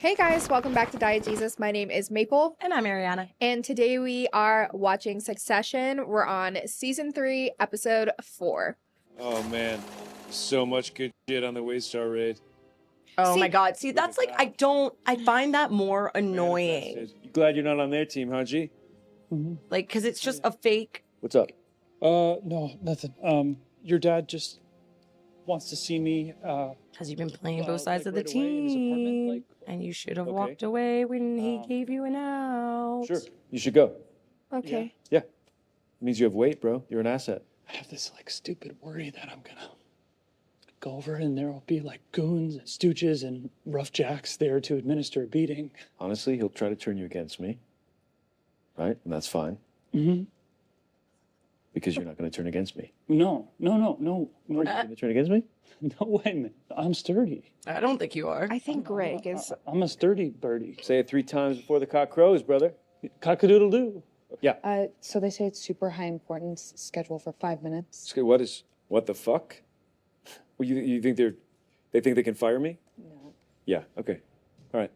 Hey guys, welcome back to Diegesis. My name is Maple. And I'm Ariana. And today we are watching Succession. We're on season 3, episode 4. Oh man, so much good shit on the Waystar raid. Oh See, my god. See, that's like, I find that more annoying. Manifested. You glad you're not on their team, huh, G? Like, because it's just a fake. What's up? No, nothing. Your dad just wants to see me. Has you been playing both sides like of the right away in his apartment, team? like- And you should have Okay. walked away when he gave you an out. Sure, you should go. Okay. Yeah, it means you have weight, bro. You're an asset. I have this like stupid worry that I'm gonna go over and there will be like goons and stooges and rough jacks there to administer a beating. Honestly, he'll try to turn you against me, right? And that's fine. Mm-hmm. Because you're not going to turn against me. No. Are you going to turn against me? No way, man. I'm sturdy. I don't think you are. I think Greg is... I'm a sturdy birdie. Say it 3 times before the cock crows, brother. Cock-a-doodle-doo. Yeah. So they say it's super high importance, scheduled for 5 minutes. What the fuck? Well, you think they think they can fire me? No. Yeah, okay. All right.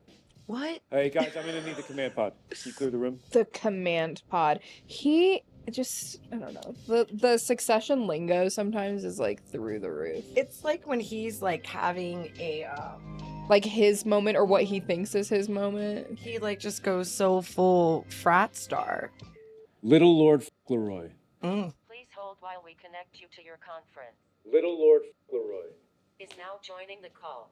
What? Hey, guys, I'm going to need the command pod. Can you clear the room? the command pod. He just, I don't know. The Succession lingo sometimes is like through the roof. It's like when he's like having a, Like his moment or what he thinks is his moment. he like just goes so full frat star. Little Lord Fauntleroy. Please hold while we connect you to your conference. Little Lord Fauntleroy. Is now joining the call.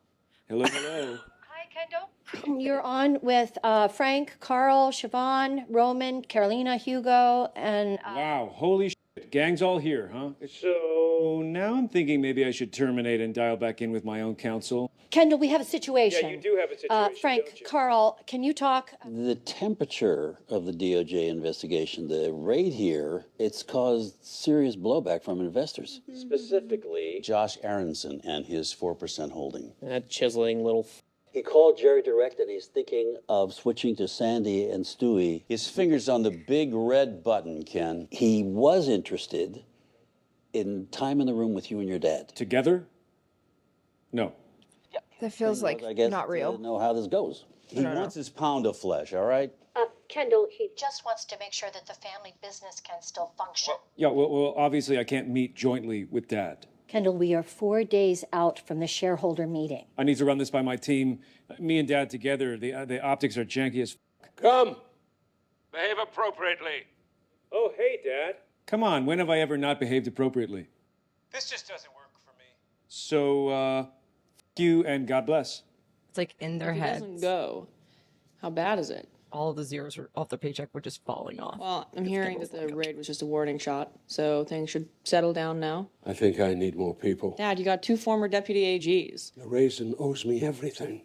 Hello, hello. Hi, Kendall. You're on with Frank, Carl, Siobhan, Roman, Carolina, Hugo, and Wow, holy shit. Gang's all here, huh? So now I'm thinking maybe I should terminate and dial back in with my own counsel. Kendall. We have a situation. Yeah, you do have a situation, Frank, don't you? Carl, can you talk? The temperature of the DOJ investigation, the raid here, it's caused serious blowback from investors. Specifically, Josh Aaronson and his 4% holding. That chiseling little He called Jerry direct and he's thinking of switching to Sandy and Stewie. His finger's on the big red button, Ken. He was interested in time in the room with you and your dad. Together? No. That feels like I guess not real. know how this goes. He wants his pound of flesh, all right? Kendall, he just wants to make sure that the family business can still function. Yeah, well, obviously I can't meet jointly with Dad. Kendall, we are 4 days out from the shareholder meeting. I need to run this by my team. Me and Dad together, the optics are janky as Come. Behave appropriately. Oh, hey, Dad. Come on, when have I ever not behaved appropriately? This just doesn't work for me. So, f you and God bless. It's like in their If it heads. doesn't go, how bad is it? All the zeros off their paycheck were just falling off. Well, I'm hearing that the raid was just a warning shot, so things should settle down now. I think I need more people. Dad, you got 2 former deputy AGs. The raisin owes me everything.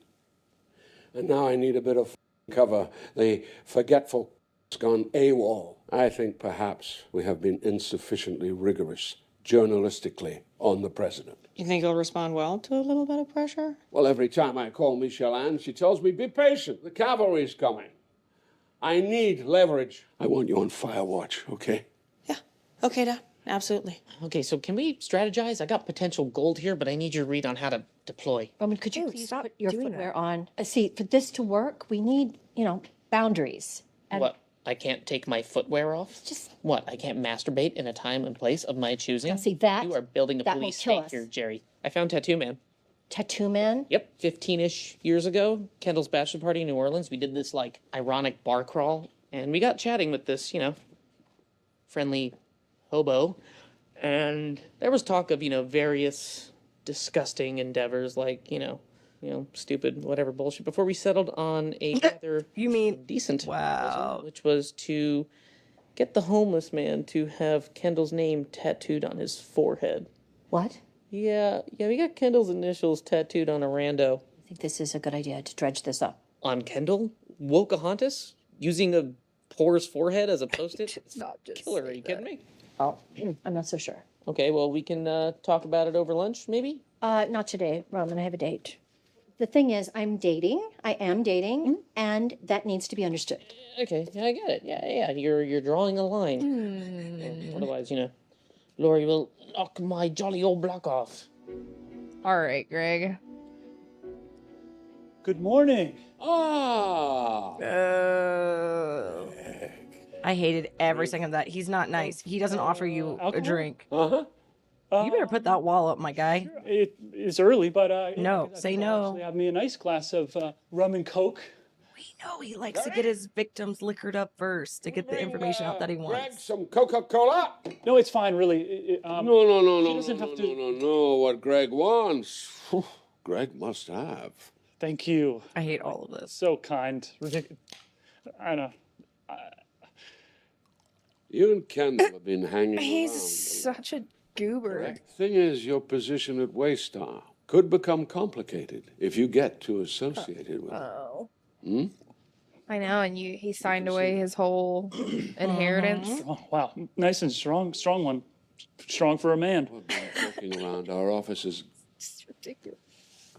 And now I need a bit of cover. The forgetful has gone AWOL. I think perhaps we have been insufficiently rigorous journalistically on the president. You think he'll respond well to a little bit of pressure? Well, every time I call Michelle Ann, she tells me, be patient, the cavalry's coming. I need leverage. I want you on fire watch, okay? Yeah. Okay, Dad. Absolutely. Okay, so can we strategize? I got potential gold here, but I need your read on how to deploy. Roman, could you Ew, please stop put your doing footwear that. on? See, for this to work, we need, boundaries. And What? I can't take my footwear off? Just- What? I can't masturbate in a time and place of my choosing? Now, see, that- You are building a that will police kill state us. here, Jerry. I found Tattoo Man. Tattoo man? Yep, 15-ish years ago, Kendall's bachelor party in New Orleans, we did this, like, ironic bar crawl, and we got chatting with this, friendly hobo, and there was talk of, various disgusting endeavors, like, stupid whatever bullshit, before we settled on a rather You mean decent Wow. proposal, which was to get the homeless man to have Kendall's name tattooed on his forehead. What? Yeah, we got Kendall's initials tattooed on a rando. I think this is a good idea to dredge this up. On Kendall? Pocahontas? Using a poor's forehead as a post-it? It's not just killer, say are you kidding me? Oh, I'm not so sure. Okay, well, we can talk about it over lunch, maybe? Not today, Roman. I have a date. The thing is, I'm dating. I am dating, and that needs to be understood. Okay, yeah, I get it. Yeah, you're drawing a line. Otherwise, Lori will knock my jolly old block off. All right, Greg. Good morning. Ah. I hated every second of that. He's not nice. He doesn't offer you a alcohol? drink. Uh-huh. You better put that wall up, my guy. It is early, but No, I say think I'll no. actually have me a nice glass of rum and coke. We know he likes to get his victims liquored up first to get the information out that he Greg, wants. some Coca-Cola? No, it's fine, really. No. doesn't have to- No. What Greg wants. Whew, Greg must have. Thank you. I hate all of this. So kind. Ridiculous. I know. You and Kendall have been hanging He's around. such a goober. Thing is, your position at Waystar could become complicated if you get too associated with it. Oh. Hmm? I know, and he signed away his whole inheritance. Oh, wow. Nice and strong one. Strong for a man. We've been walking around our offices. It's ridiculous.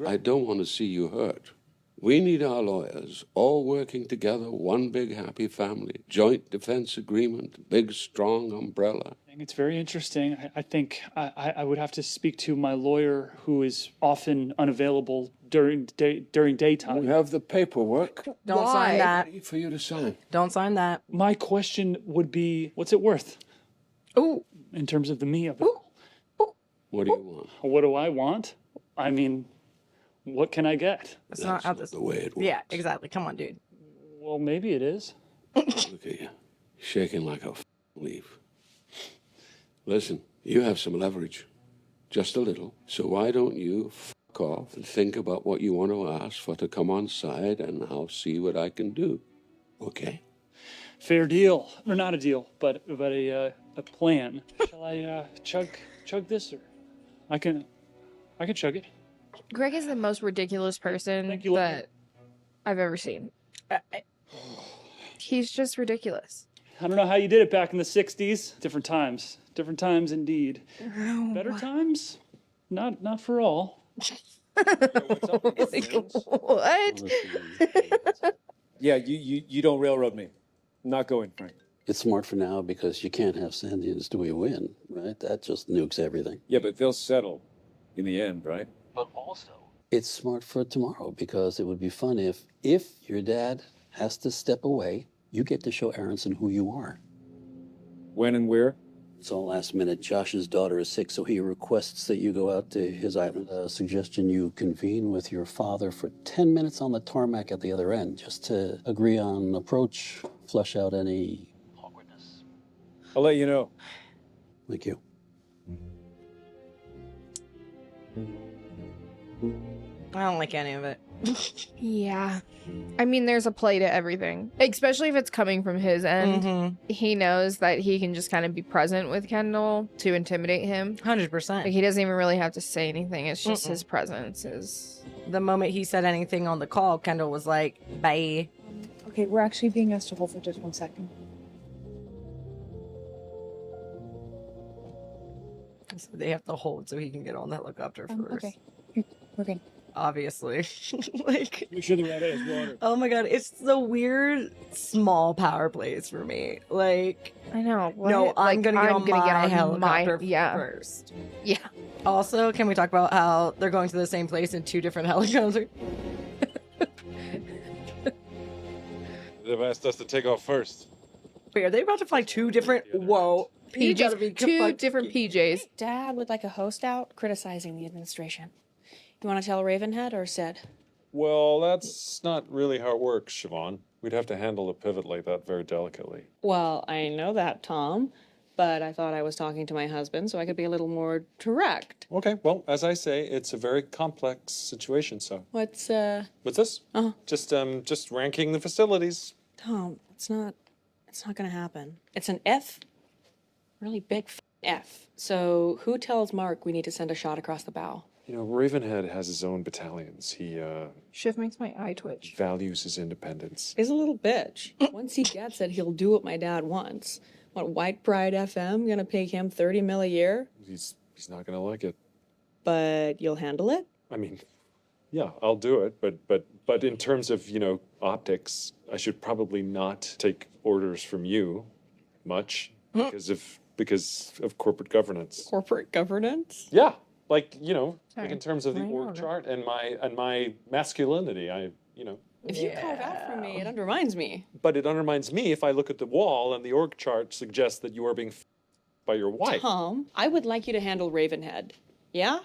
I don't want to see you hurt. We need our lawyers all working together, one big happy family. Joint defense agreement, big strong umbrella. It's very interesting. I think I would have to speak to my lawyer, who is often unavailable during daytime. We have the paperwork Don't sign that. ready for you to sign. Don't sign that. My question would be, what's it worth? Ooh. In terms of the me of it. What do you want? What do I want? I mean, what can I get? That's not how this. The way it works. Yeah, exactly. Come on, dude. Well, maybe it is. Look at you, shaking like a leaf. Listen, you have some leverage, just a little. So why don't you fuck off and think about what you want to ask for to come on side, and I'll see what I can do. Okay? Fair deal, or not a deal, but a plan. Shall I chug this, or I can chug it. Greg is the most ridiculous person Thank you, Logan. that I've ever seen. He's just ridiculous. I don't know how you did it back in the '60s. Different times indeed. Better times, not for all. What? Yeah, you don't railroad me. I'm not going, Frank. It's smart for now because you can't have Sandy and Stewie win, right? That just nukes everything. Yeah, but they'll settle in the end, right? But also, it's smart for tomorrow because it would be fun if your dad has to step away, you get to show Aaronson who you are. When and where? It's all last minute. Josh's daughter is sick, so he requests that you go out to his island. A suggestion you convene with your father for 10 minutes on the tarmac at the other end, just to agree on approach, flush out any awkwardness. I'll let you know. Thank you. I don't like any of it. Yeah. I mean, there's a play to everything, especially if it's coming from his end. Mm-hmm. He knows that he can just kind of be present with Kendall to intimidate him. 100%. Like, he doesn't even really have to say anything. It's just his presence is... The moment he said anything on the call, Kendall was like, bye. Okay, we're actually being asked to hold for just 1 second. So they have to hold so he can get on the helicopter first. Okay, we're good. Obviously. Like, Make sure the rabbit has water. oh my god, it's the weird small power plays for me. Like, I know. no, what? I'm gonna get on my helicopter yeah. first. Yeah. Also, can we talk about how they're going to the same place in 2 different helicopters? They've asked us to take off first. Wait, are they about to fly 2 different? Whoa. You gotta be Two different PJs. Dad would like a host out criticizing the administration. You want to tell Ravenhead or Sid? Well, that's not really how it works, Siobhan. We'd have to handle a pivot like that very delicately. Well, I know that, Tom, but I thought I was talking to my husband so I could be a little more direct. Okay, well, as I say, it's a very complex situation, so. What's What's this? Just ranking the facilities. Tom, it's not gonna happen. It's an F, really big F. So who tells Mark we need to send a shot across the bow? You know, Ravenhead has his own battalions. He Shift makes my eye twitch. values his independence. He's a little bitch. Once he gets it, he'll do what my dad wants. What, White Pride FM gonna pay him $30 million a year? He's not gonna like it. But you'll handle it? I mean, yeah, I'll do it, but in terms of, you know, optics, I should probably not take orders from you much because of corporate governance. Corporate governance? Yeah, like, you know, Sorry. like in terms of the org chart and my masculinity, If you carve out from me, it undermines me. But it undermines me if I look at the wall and the org chart suggests that you are being by your wife. Tom, I would like you to handle Ravenhead. Yeah?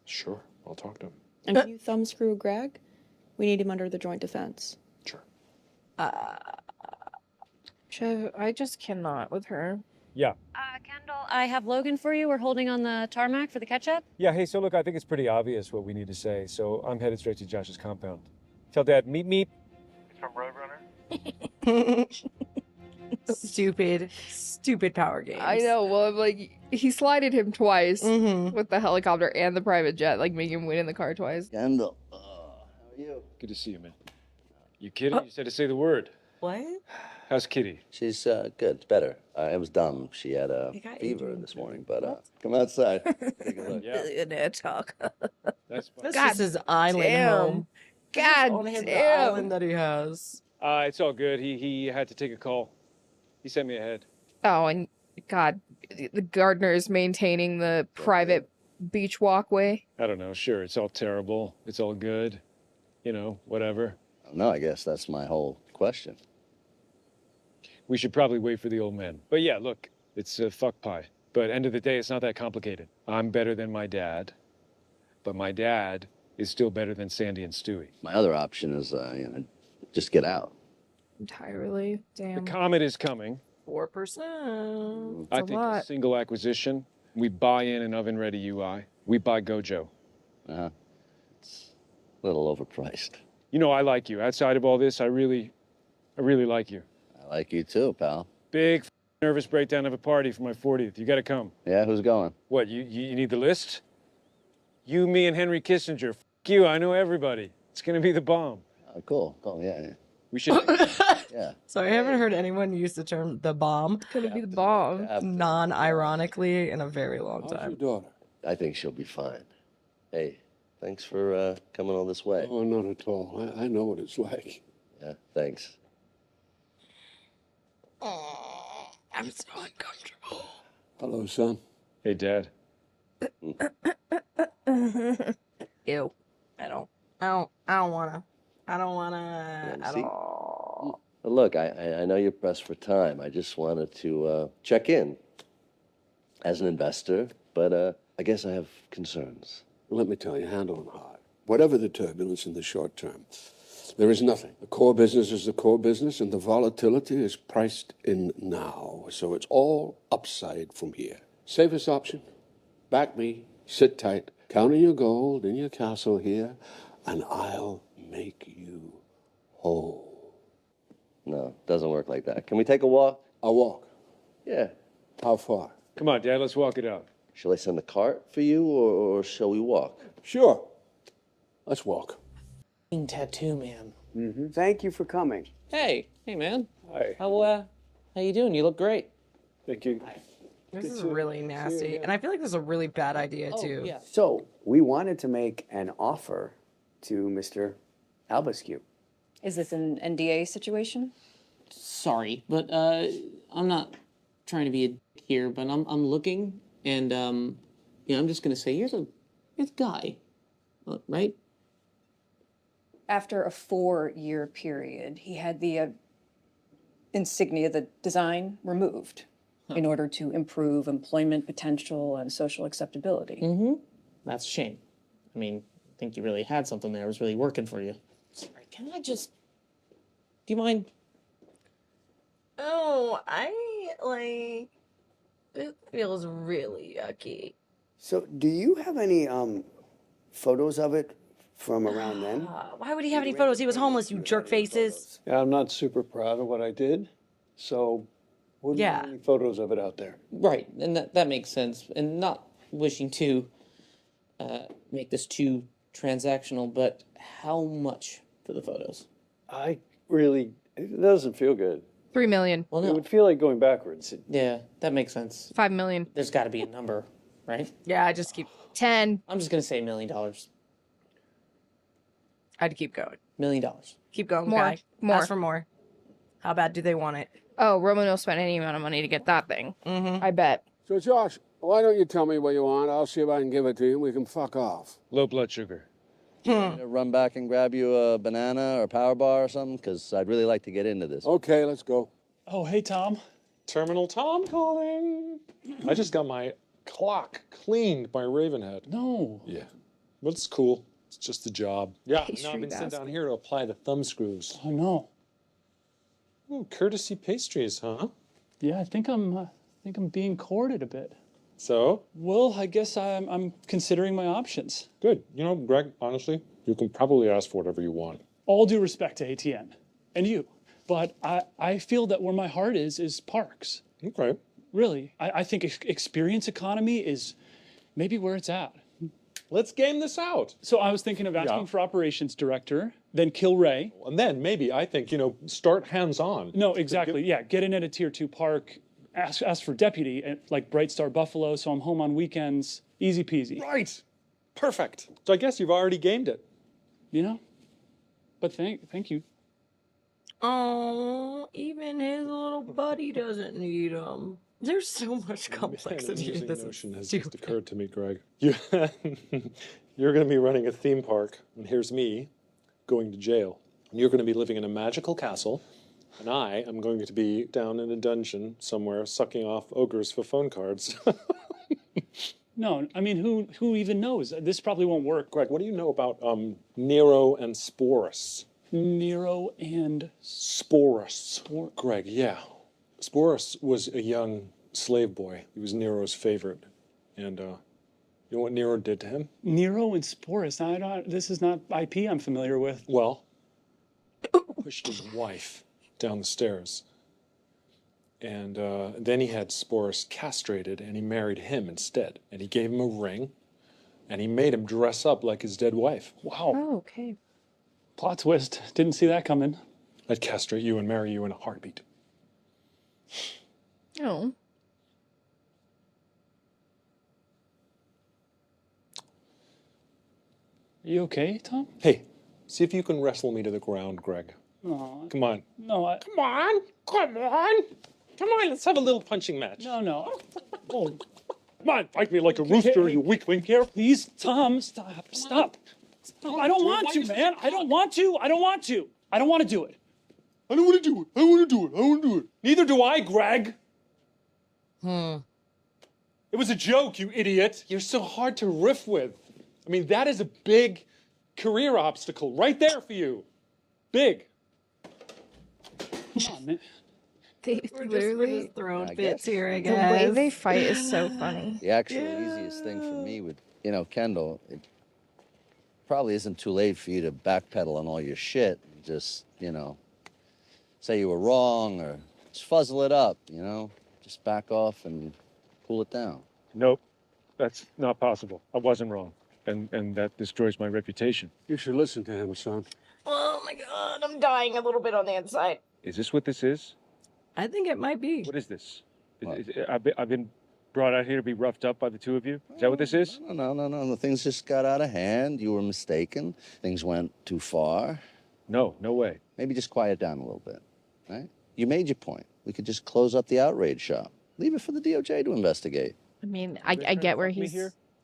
Sure, I'll talk to him. And can you thumbscrew Greg? We need him under the joint defense. Sure. Chev, I just cannot with her. Yeah. Kendall, I have Logan for you. We're holding on the tarmac for the catch-up. Yeah, hey, so look, I think it's pretty obvious what we need to say, so I'm headed straight to Josh's compound. Tell Dad, meet me. It's from Roadrunner. Stupid power games. I know. Well, like he slided him twice with the helicopter and the private jet, like making him win in the car twice. Kendall, how are you? Good to see you, man. You kidding? You said to say the word. What? How's Kitty? She's good, better. It was dumb. She had a got fever Adrian this morning, but come outside. Take a look. Yeah. Billionaire talk. That's fine. That's God just his island damn. home. God On him, the damn. island that he has. It's all good. He had to take a call. He sent me ahead. Oh, and God, the gardener is maintaining the private beach walkway. I don't know. Sure, it's all terrible. It's all good. You know, whatever. No, I guess that's my whole question. We should probably wait for the old man. But yeah, look, it's a fuck pie. But end of the day, it's not that complicated. I'm better than my dad, but my dad is still better than Sandy and Stewie. My other option is, just get out. Entirely. Damn. The comet is coming. 4%. I a think lot. a single acquisition. We buy in an oven-ready UI. We buy Gojo. It's a little overpriced. You know, I like you. Outside of all this, I really like you. I like you too, pal. Big nervous breakdown of a party for my 40th. You got to come. Yeah, who's going? What, you need the list? You, me, and Henry Kissinger. F you, I know everybody. It's going to be the bomb. Oh, cool, yeah. We should... Yeah. So I haven't heard anyone use the term "the bomb" Gonna be the bomb. non-ironically in a very long How's your time. daughter? I think she'll be fine. Hey, thanks for coming all this way. Oh, not at all. I know what it's like. Yeah, thanks. Oh, I'm so uncomfortable. Hello, son. Hey, Dad. Ew. I don't wanna at See? all. Look, I know you're pressed for time. I just wanted to check in as an investor, but I guess I have concerns. Let me tell you, hand on heart. Whatever the turbulence in the short term, there is nothing. The core business is the core business, and the volatility is priced in now. So it's all upside from here. Safest option, back me, sit tight, count on your gold in your castle here, and I'll make you whole. No, doesn't work like that. Can we take a walk? A walk? Yeah. How far? Come on, Dad, let's walk it out. Shall I send a cart for you, or shall we walk? Sure. Let's walk. Tattoo man. Thank you for coming. Hey man. Hi. How you doing? You look great. Thank you. This is really nasty, and I feel like this is a really bad idea too. Yeah. So, we wanted to make an offer to Mr. Albasque. Is this an NDA situation? Sorry, but I'm not trying to be a dick here, but I'm looking, and I'm just gonna say here's a guy, right? After a 4-year period, he had the insignia, the design, removed in order to improve employment potential and social acceptability. Mm-hmm. That's a shame. I mean, I think you really had something there. It was really working for you. Sorry, can I just... Do you mind? Oh, it feels really yucky. So, do you have any photos of it from around then? Why would he have any photos? He was homeless, you jerk faces. Yeah, I'm not super proud of what I did, so wouldn't Yeah. have any photos of it out there. Right, and that makes sense. And not wishing to make this too transactional, but how much for the photos? It doesn't feel good. 3 million. Well, It no. would feel like going backwards. Yeah, that makes sense. 5 million. There's got to be a number, right? Yeah, I just keep. 10. I'm just gonna say $1 million. I'd keep going. $1 million. Keep going, More. guy. More. Ask for more. How bad do they want it? Oh, Roman will spend any amount of money to get that thing. Mm-hmm. I bet. So, Josh, why don't you tell me what you want? I'll see if I can give it to you. We can fuck off. Low blood sugar. Run back and grab you a banana or a power bar or something? Because I'd really like to get into this. Okay, let's go. Oh, hey, Tom. Terminal Tom calling. I just got my clock cleaned by Ravenhead. No. Yeah. But it's cool. It's just a job. Yeah, now Pastry I've been sent basket. down here to apply the thumb screws. Oh, no. Ooh, courtesy pastries, huh? Yeah, I think I'm being courted a bit. So? Well, I guess I'm considering my options. Good. You know, Greg, honestly, you can probably ask for whatever you want. All due respect to ATN and you, but I feel that where my heart is parks. Okay. Really, I think experience economy is maybe where it's at. Let's game this out. So I was thinking of asking for operations director, then kill Ray. And then maybe, I think, start hands-on. No, exactly. Yeah, get in at a tier 2 park, ask for deputy at like Bright Star Buffalo, so I'm home on weekends. Easy peasy. Right. Perfect. So I guess you've already gamed it. You know? But thank you. Oh, even his little buddy doesn't need him. There's so much complexity in this. Notion has just occurred to me, Greg. You're going to be running a theme park, and here's me going to jail. And you're going to be living in a magical castle, and I am going to be down in a dungeon somewhere sucking off ogres for phone cards. No, I mean, who even knows? This probably won't work. Greg, what do you know about Nero and Sporus? Nero and Sporus. Greg, yeah. Sporus was a young slave boy. He was Nero's favorite. And you know what Nero did to him? Nero and Sporus. This is not IP I'm familiar with. Well, pushed his wife down the stairs. And then he had Sporus castrated, and he married him instead. And he gave him a ring, and he made him dress up like his dead wife. Wow. Oh, okay. Plot twist. Didn't see that coming. I'd castrate you and marry you in a heartbeat. Oh. Are you okay, Tom? Hey, see if you can wrestle me to the ground, Greg. Aw. Come on. No, Come on. Come on, let's have a little punching match. No. Oh, Come on, fight me like a rooster, you weakling. here, please, Tom, stop. Stop. I don't want to, man. I don't want to. I don't want to do it. I don't want to do it. Neither do I, Greg. It was a joke, you idiot. You're so hard to riff with. I mean, that is a big career obstacle right there for you. Big. Come on, man. They We're literally, just throwing I bits guess. here, I the guess. way they fight is so funny. The actual easiest thing for me would, Kendall, it probably isn't too late for you to backpedal on all your shit. Just, say you were wrong or just fuzzle it up, Just back off and cool it down. Nope, that's not possible. I wasn't wrong, and that destroys my reputation. You should listen to him, son. Oh my god, I'm dying a little bit on the inside. Is this what this is? I think it might be. What is this? What? I've been brought out here to be roughed up by the two of you? Is that what this is? No. Things just got out of hand. You were mistaken. Things went too far. No way. Maybe just quiet down a little bit, right? You made your point. We could just close up the outrage shop. Leave it for the DOJ to investigate. I mean, I get where he's.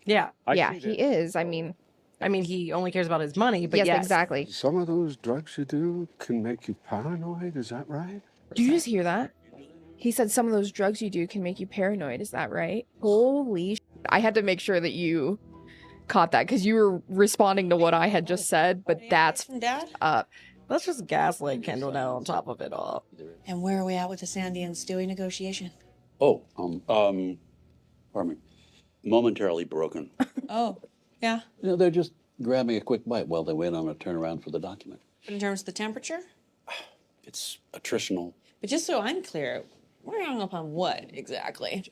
Yeah. Yeah, he is. I mean, he only cares about his money, but yes, yes. exactly. Some of those drugs you do can make you paranoid, is that right? Did you just hear that? He said some of those drugs you do can make you paranoid. Is that right? Holy I had to make sure that you caught that because you were responding to what I had just said, but that's Dad? Let's just gaslight Kendall now on top of it all. And where are we at with the Sandy and Stewie negotiation? Oh, pardon me. Momentarily broken. Oh, yeah. They're just grabbing a quick bite while they wait on a turnaround for the document. But in terms of the temperature? It's attritional. But just so I'm clear, we're hung up on what exactly?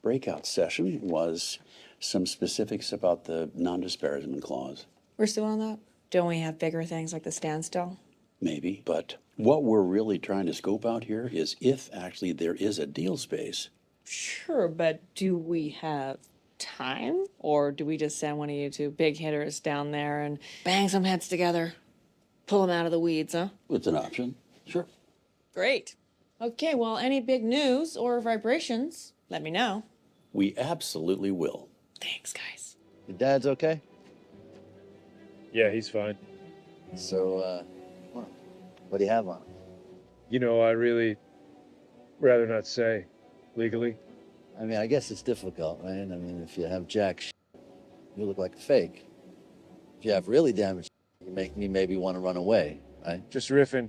Breakout session was some specifics about the non-disparagement clause. We're still on that? Don't we have bigger things like the standstill? Maybe, but what we're really trying to scope out here is if actually there is a deal space. Sure, but do we have time? Or do we just send one of you two big hitters down there and bang some heads together? Pull them out of the weeds, huh? It's an option, sure. Great. Okay, well, any big news or vibrations, let me know. We absolutely will. Thanks, guys. Your dad's okay? Yeah, he's fine. So, what do you have on him? You know, I really rather not say legally. I mean, I guess it's difficult, right? I mean, if you have jack shit, you look like a fake. If you have really damaged shit, you make me maybe want to run away, right? Just riffing.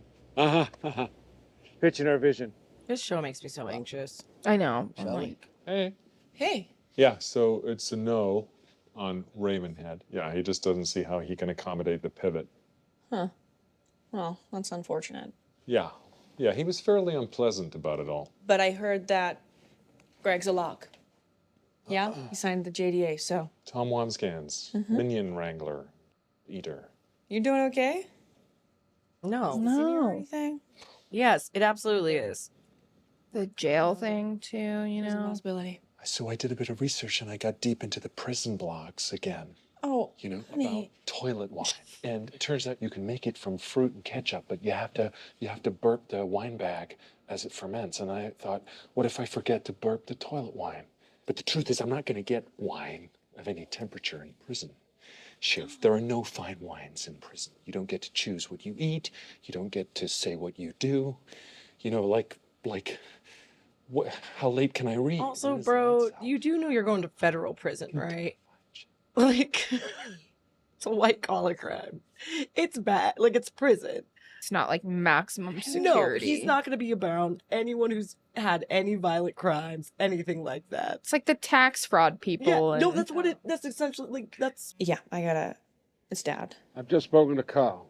Pitching our vision. This show makes me so anxious. I know. I'm Shall we? like, Hey. Hey. Yeah, so it's a no on Ravenhead. Yeah, he just doesn't see how he can accommodate the pivot. Huh. Well, that's unfortunate. Yeah. Yeah, he was fairly unpleasant about it all. But I heard that Greg's a lock. Yeah, he signed the JDA, so. Tom Wamsgans, minion wrangler, eater. You doing okay? No. Or anything? Yes, it absolutely is. the jail thing too, you There's a know? possibility. So I did a bit of research and I got deep into the prison blogs again. Oh, You know, honey. about toilet wine. And it turns out you can make it from fruit and ketchup, but you have to burp the wine bag as it ferments. And I thought, what if I forget to burp the toilet wine? But the truth is, I'm not going to get wine of any temperature in prison. Shiv, there are no fine wines in prison. You don't get to choose what you eat. You don't get to say what you do. You know, like, what? How late can I read? Also, bro, you do know you're going to federal prison, right? Like, it's a white collar crime. It's bad. Like, it's prison. It's not like maximum No, security. he's not going to be around anyone who's had any violent crimes, anything like that. It's like the tax fraud people. Yeah, no, and- that's what that's essentially, like, that's... Yeah, it's Dad. I've just spoken to Carl.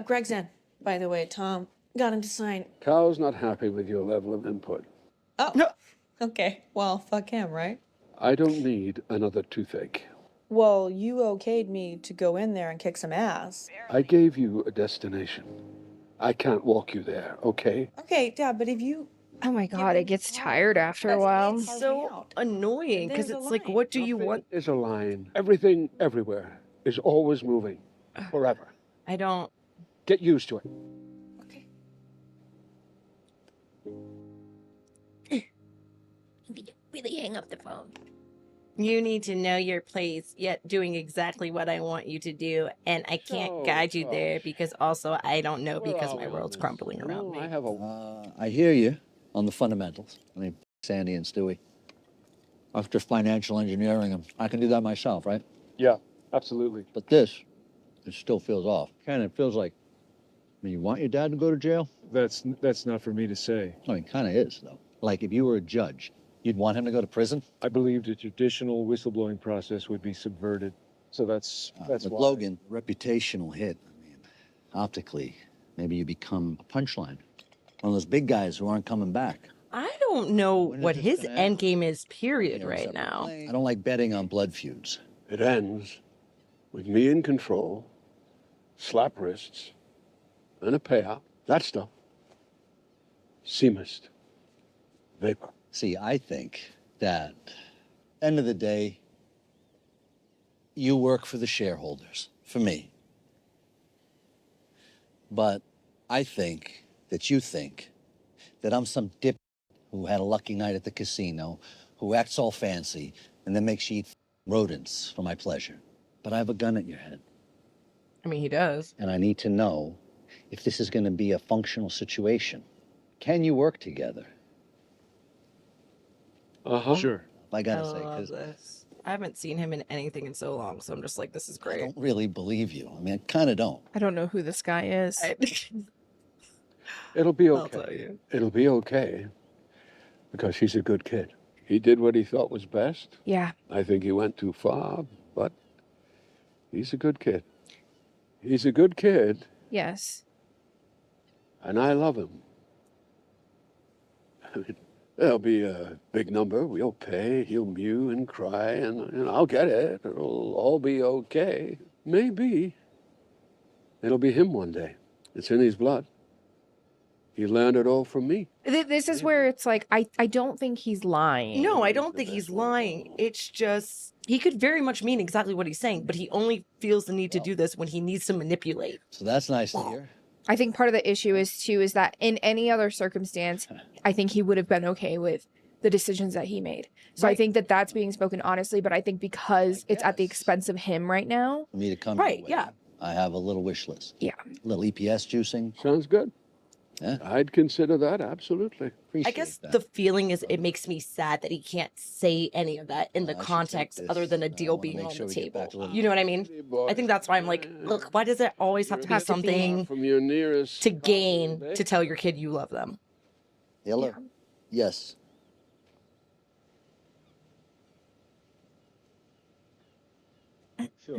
Greg's in, by the way. Tom got him to sign. Carl's not happy with your level of input. Oh, okay. Well, fuck him, right? I don't need another toothache. Well, you okayed me to go in there and kick some ass. I gave you a destination. I can't walk you there, okay? Okay, Dad, but if you... Oh my god, it gets tired after a while. It's so annoying, because There's a it's like, line. what do you want? There's a line. Everything, everywhere, is always moving. Forever. I don't... Get used to it. Really hang up the phone. You need to know your place, yet doing exactly what I want you to do, and I can't guide you there because also I don't know because my world's crumbling around me. I have a... I hear you on the fundamentals. I mean, Sandy and Stewie. After financial engineering, I can do that myself, right? Yeah, absolutely. But this, it still feels off. Kind of feels like, I mean, you want your dad to go to jail? That's not for me to say. I mean, kind of is, though. Like, if you were a judge, you'd want him to go to prison? I believe the traditional whistleblowing process would be subverted. So that's But why. Logan, reputational hit. I mean, optically, maybe you become a punchline. One of those big guys who aren't coming back. I don't know what this his gonna end game is, period, You know, right separate now. plane. I don't like betting on blood feuds. It ends with me in control, slap wrists, and a payout. That stuff. Sea-mist. Vapor. See, I think that, end of the day, you work for the shareholders, for me. But I think that I'm some dip who had a lucky night at the casino, who acts all fancy, and then makes you eat rodents for my pleasure. But I have a gun at your head, I mean, he does. and I need to know if this is going to be a functional situation. Can you work together? Uh-huh. Sure. I gotta I say, love 'cause this. I haven't seen him in anything in so long, so I'm just like, this is I great. don't really believe you. I mean, I kind of don't. I don't know who this guy is. It'll be I'll okay. tell you. It'll be okay. Because he's a good kid. He did what he thought was best. Yeah. I think he went too far, but he's a good kid. He's a good kid, Yes. and I love him. I mean, there'll be a big number. We'll pay. He'll mew and cry, and I'll get it. It'll all be okay. Maybe it'll be him one day. It's in his blood. He learned it all from me. This is where it's like, I don't think he's lying. No, I don't think he's lying. It's just, he could very much mean exactly what he's saying, but he only feels the need to do this when he needs to manipulate. So that's nice to hear. I think part of the issue is that in any other circumstance, I think he would have been okay with the decisions that he made. So I Right. think that that's being spoken honestly, but I think because it's at the expense of him right now. For me to come Right, your way, yeah. I have a little wish list. Yeah. A little EPS juicing. Sounds good. Yeah. I'd consider that, absolutely. I guess the feeling is it makes me sad that he can't say any of that in the context other than a deal being on the table. You know what I mean? I think that's why I'm like, look, why does it always have to be something From your nearest to gain to tell your kid you love them? Hello? Yes. Sure.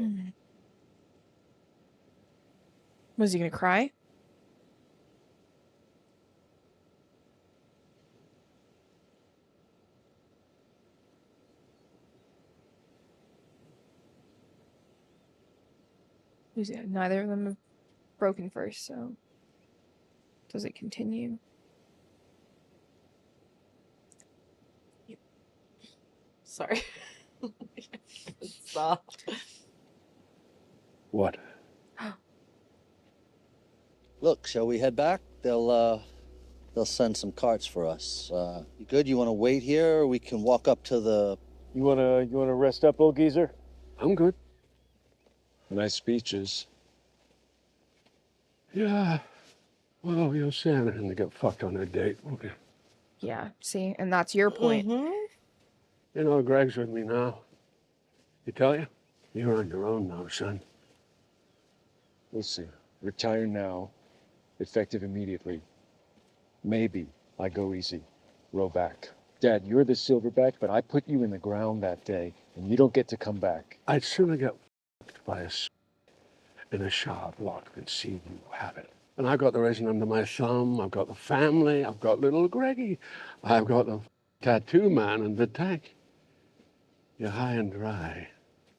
Was he gonna cry? Neither of them have broken first, so does it continue? Sorry. Soft. What? Look, shall we head back? They'll send some carts for us. You good? You want to wait here, or we can walk up to the... You wanna rest up, old geezer? I'm good. Nice speeches. Yeah. Well, you're saying and to get fucked on a date, won't you? Yeah, see, and that's your point. You know, Greg's with me now. You tell you? You're on your own now, son. We'll see. Retire now, effective immediately. Maybe I go easy, row back. Dad, you're the silverback, but I put you in the ground that day, and you don't get to come back. I'd sooner get fucked by a in a sharp lock than see you have it. And I've got the resin under my thumb, I've got the family, I've got little Greggy, I've got the tattoo man and the tank. You're high and dry.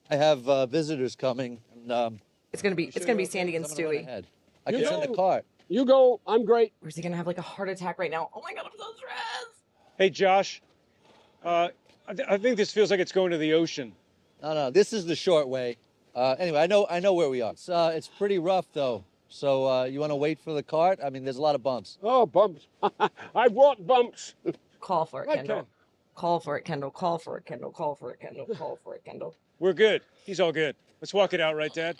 I have visitors coming. And, It's gonna be Sandy and Stewie. I can send a cart. You go, I'm great. Or is he gonna have like a heart attack right now? Oh my god, I'm so stressed. Hey, Josh. I think this feels like it's going to the ocean. No, this is the short way. Anyway, I know where we are. It's pretty rough, though. So you want to wait for the cart? I mean, there's a lot of bumps. Oh, bumps. I want bumps. Call for it, Kendall. Call for it, Kendall. Call for it, Kendall. Call for it, Kendall. Call for it, Kendall. We're good. He's all good. Let's walk it out, right, Dad?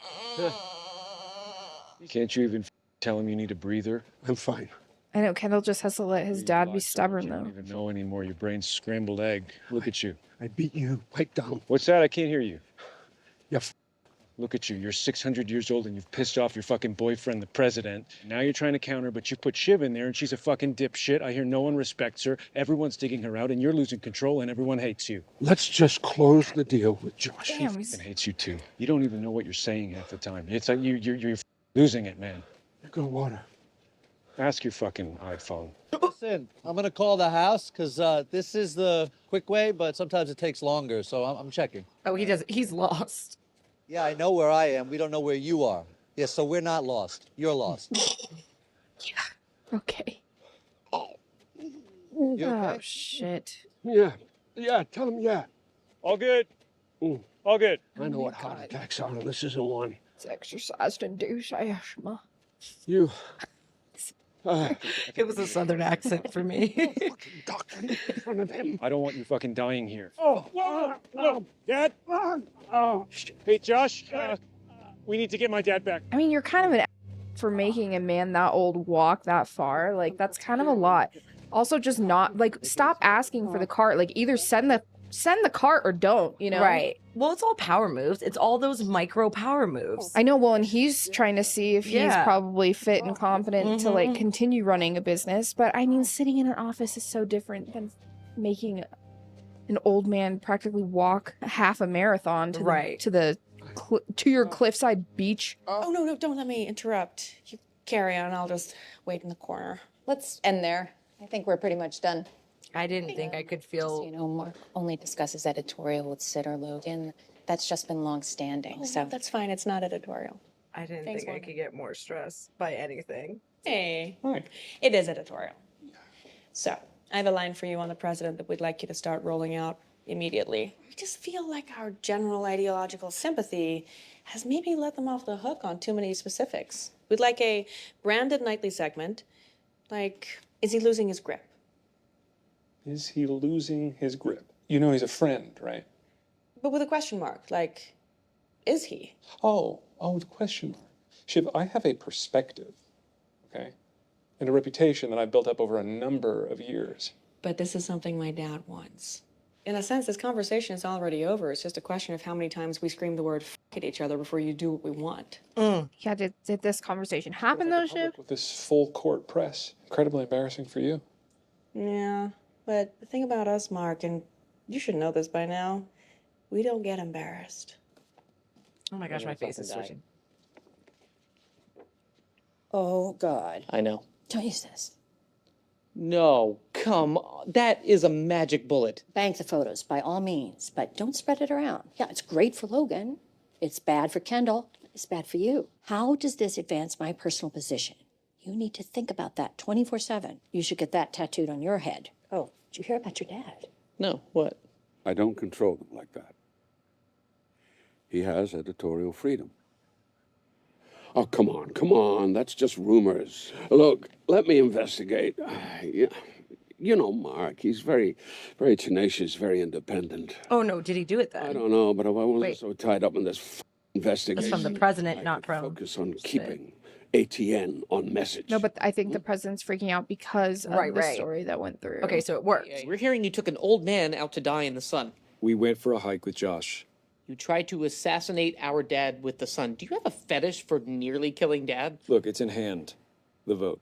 Can't you even tell him you need a breather? I'm fine. I know Kendall just has to let his dad be stubborn, You though. don't even know anymore. Your brain's scrambled egg. Look at you. I beat you. Pipe down. What's that? I can't hear you. Yeah. Look at you. You're 600 years old and you've pissed off your fucking boyfriend, the president. Now you're trying to counter, but you put Shiv in there and she's a fucking dipshit. I hear no one respects her. Everyone's digging her out and you're losing control and everyone hates you. Let's just close the deal with Josh. He fucking hates you too. You don't even know what you're saying half the time. It's like you're losing it, man. You got water. Ask your fucking iPhone. Listen, I'm going to call the house because this is the quick way, but sometimes it takes longer. So I'm checking. Oh, he does. He's lost. Yeah, I know where I am. We don't know where you are. Yeah, so we're not lost. You're lost. Yeah. Okay. You okay? Oh, shit. Yeah. Yeah, tell him yeah. All good. All good. I know what heart attacks are, and this isn't one. It's exercise to induce asthma. You. It was a southern accent for me. In front of him. I don't want you fucking dying here. Oh, Dad? Oh. Hey, Josh, we need to get my dad back. I mean, you're kind of an for making a man that old walk that far. Like, that's kind of a lot. Also, just not, like, stop asking for the cart. Like, either send the cart or don't, you know? Right. Well, it's all power moves. It's all those micro power moves. I know, well, and he's trying to see if he's probably fit and confident to, like, continue running a business. But, I mean, sitting in an office is so different than making an old man practically walk half a marathon to your cliffside beach. Oh, no, don't let me interrupt. You carry on. I'll just wait in the corner. Let's end there. I think we're pretty much done. I didn't think I could feel... Just so you know, Mark only discusses editorial with Sid or Logan. That's just been long-standing, Oh, so... that's fine. It's not editorial. I didn't Thanks, think I Mom. could get more stressed by anything. Hey, it is editorial. So, I have a line for you on the president that we'd like you to start rolling out immediately. We just feel like our general ideological sympathy has maybe let them off the hook on too many specifics. We'd like a branded nightly segment, like, is he losing his grip? Is he losing his grip? You know he's a friend, right? But with a question mark, like, is he? Oh, the question mark. Shiv, I have a perspective, okay? And a reputation that I've built up over a number of years. But this is something my dad wants. In a sense, this conversation is already over. It's just a question of how many times we scream the word f at each other before you do what we want. Yeah, did this conversation happen though, Shiv? With this full court press. Incredibly embarrassing for you. Yeah, but the thing about us, Mark, and you should know this by now, we don't get embarrassed. Oh my gosh, my face is switching. Oh, God. I know. Don't use this. No, come on. That is a magic bullet. Bank the photos, by all means, but don't spread it around. Yeah, it's great for Logan. It's bad for Kendall. It's bad for you. How does this advance my personal position? You need to think about that 24/7. You should get that tattooed on your head. Oh, did you hear about your dad? No, what? I don't control them like that. He has editorial freedom. Oh, come on. That's just rumors. Look, let me investigate. You know Mark. He's very, very tenacious, very independent. Oh, no, did he do it then? I don't know, but if I wasn't so tied up in this investigation... That's from the president, I not could from... focus on keeping ATN on message. No, but I think the president's freaking out because of the story that went through. Okay, so it worked. We're hearing you took an old man out to die in the sun. We went for a hike with Josh. You tried to assassinate our dad with the sun. Do you have a fetish for nearly killing dad? Look, it's in hand. The vote.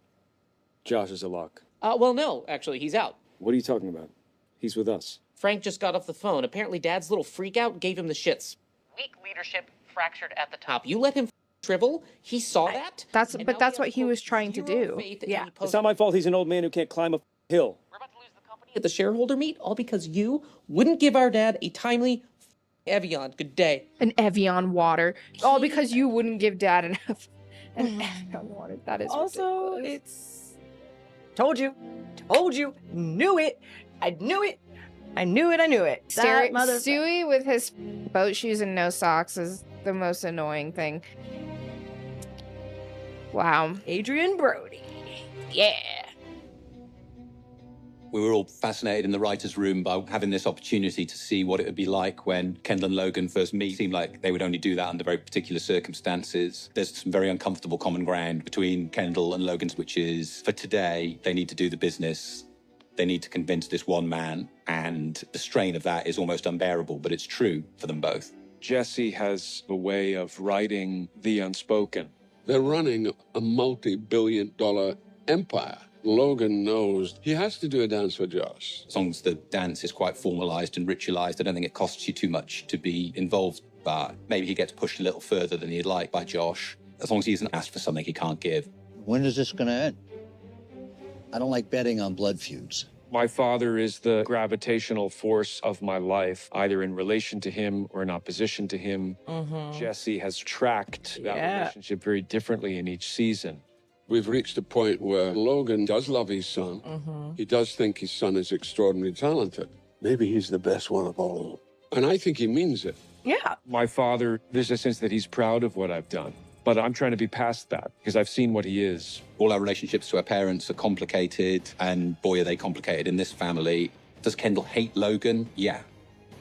Josh is a lock. Well, no, actually, he's out. What are you talking about? He's with us. Frank just got off the phone. Apparently, dad's little freakout gave him the shits. Weak leadership, fractured at the top. You let him shrivel. He saw that. That's what he was trying to do. Yeah. It's not my fault he's an old man who can't climb a hill. At the shareholder meet, all because you wouldn't give our dad a timely Evian. Good day. An Evian water. All because you wouldn't give dad an Evian water. That is Also, ridiculous. it's... Told you. Knew it. I knew it. That mother... Stewie with his boat shoes and no socks is the most annoying thing. Wow. Adrian Brody. Yeah. We were all fascinated in the writer's room by having this opportunity to see what it would be like when Kendall and Logan first meet. It seemed like they would only do that under very particular circumstances. There's some very uncomfortable common ground between Kendall and Logan, which is, for today, they need to do the business. They need to convince this one man, and the strain of that is almost unbearable, but it's true for them both. Jesse has a way of writing the unspoken. They're running a multi-billion-dollar empire. Logan knows he has to do a dance for Josh. As long as the dance is quite formalized and ritualized, I don't think it costs you too much to be involved. But maybe he gets pushed a little further than he'd like by Josh, as long as he isn't asked for something he can't give. When is this going to end? I don't like betting on blood feuds. My father is the gravitational force of my life, either in relation to him or in opposition to him. Jesse has tracked that relationship very differently in each season. We've reached a point where Logan does love his son. He does think his son is extraordinarily talented. Maybe he's the best one of all. And I think he means it. Yeah. My father, there's a sense that he's proud of what I've done. But I'm trying to be past that because I've seen what he is. All our relationships to our parents are complicated, and boy, are they complicated in this family. Does Kendall hate Logan? Yeah.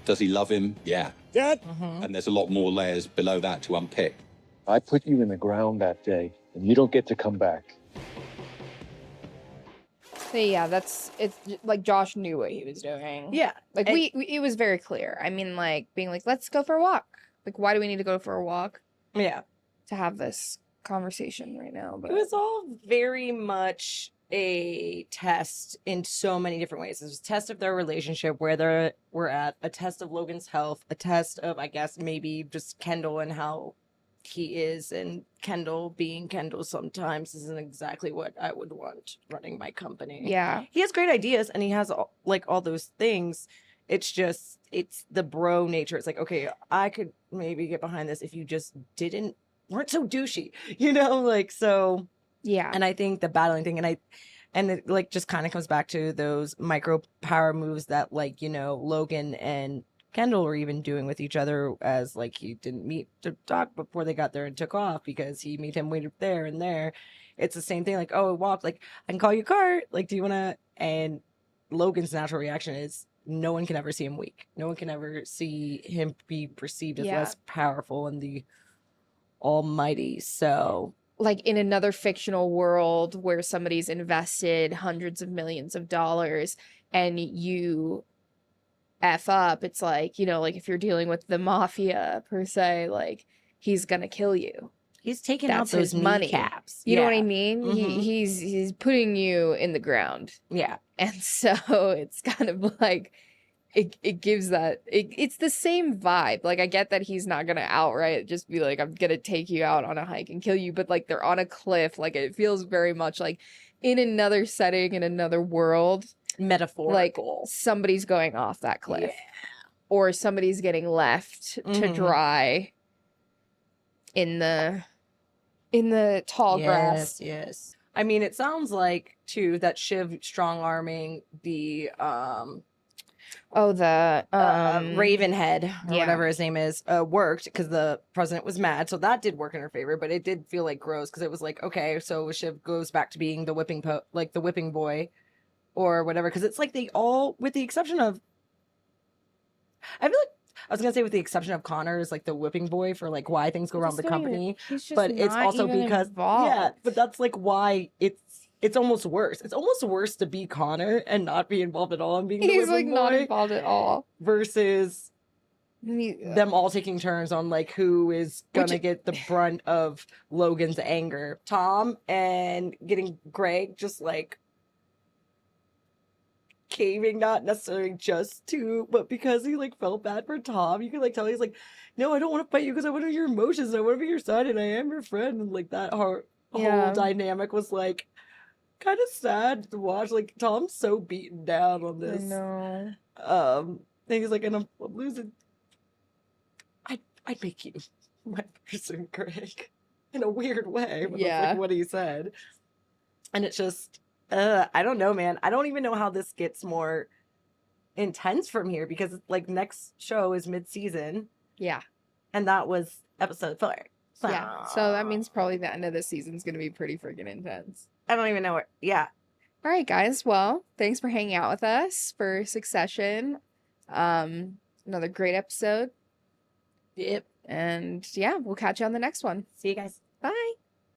Does he love him? Yeah. Dad? And there's a lot more layers below that to unpick. I put you in the ground that day, and you don't get to come back. So yeah, it's like Josh knew what he was doing. Yeah. Like it was very clear. I mean, like being like, let's go for a walk. Like, why do we need to go for a walk? Yeah. To have this conversation right now. But It was all very much a test in so many different ways. It was a test of their relationship, where they were at, a test of Logan's health, a test of, I guess, maybe just Kendall and how he is, and Kendall being Kendall sometimes isn't exactly what I would want running my company. Yeah. He has great ideas and he has all those things. It's just, it's the bro nature. It's like, okay, I could maybe get behind this if you just weren't so douchey, so yeah. And I think the battling thing, and it like just kind of comes back to those micro power moves that Logan and Kendall were even doing with each other, as like he didn't meet to talk before they got there and took off because he made him wait up there and there. It's the same thing, like, oh, walk, like, I can call you a cart, like, do you want to? And Logan's natural reaction is no one can ever see him weak. No one can ever see him be perceived as less powerful, and the almighty. So like in another fictional world where somebody's invested hundreds of millions of dollars and you F up, it's like, you know, like if you're dealing with the mafia per se, like he's gonna kill you. he's taking That's out those his money. kneecaps. You know what I Yeah. mean? Mhm. He's putting you in the ground. Yeah. And so it's kind of like it gives that it's the same vibe. Like I get that he's not gonna outright just be like, I'm gonna take you out on a hike and kill you, but like they're on a cliff. Like it feels very much like in another setting, in another world. Metaphorical. Like somebody's going off that cliff. Yeah. Or somebody's getting left to Mhm. dry in the tall grass. Yes. I mean, it sounds like too that Shiv strong arming the Oh, the Ravenhead or yeah. whatever his name is worked because the president was mad, so that did work in her favor. But it did feel like gross because it was like, okay, so Shiv goes back to being the whipping like the whipping boy or whatever. Because it's like they all, with the exception of, I feel like I was gonna say with the exception of Connor is like the whipping boy for like why things go wrong with the company, but it's also because yeah, but that's like why it's almost worse. It's almost worse to be Connor and not be involved at all and being the He's whipping like not boy involved at all. versus them all taking turns on like who is gonna get the brunt of Logan's anger. Tom and getting Greg just like caving, not necessarily just to, but because he like felt bad for Tom. You can like tell he's like, no, I don't want to fight you because I want to your emotions. I want to be your side and I am your friend. And like that whole dynamic was like kind of sad to watch. Like Tom's so beaten down on this. I know. And he's like, and I'm losing. I'd make you my person, Greg, in a weird way. But that's like what he said. And it's just, I don't know, man. I don't even know how this gets more intense from here because like next show is mid-season. Yeah. And that was episode 4. So Yeah. So that means probably the end of the season's gonna be pretty freaking intense. I don't even know where. Yeah. All right, guys. Well, thanks for hanging out with us for Succession. Another great episode. Yep. And yeah, we'll catch you on the next one. See you guys.